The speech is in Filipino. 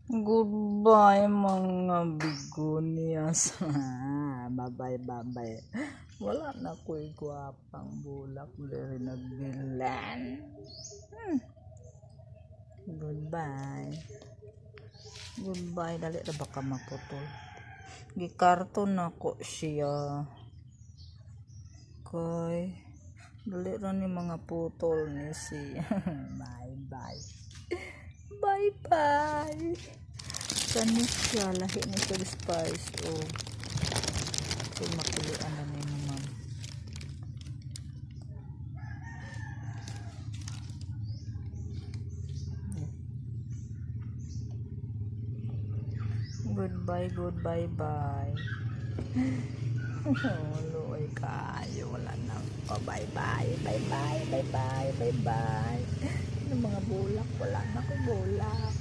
Goodbye mga begonias. Bye-bye, bye-bye. Wala na ko'y gwapang bulak diri nagbilan. Goodbye. Goodbye, dali ra baka maputol. Gikarton ako siya. Kay dali ra ni mga putol ni siya. Bye-bye. Bye-bye. Kani siya, lahi ni Sir Spice. Oh. So, makulian na ni naman. Goodbye, goodbye, bye. Luoy kayo, wala na. Oh, bye-bye, bye-bye, bye-bye, bye-bye. Yung mga bulak, wala na ko bulak.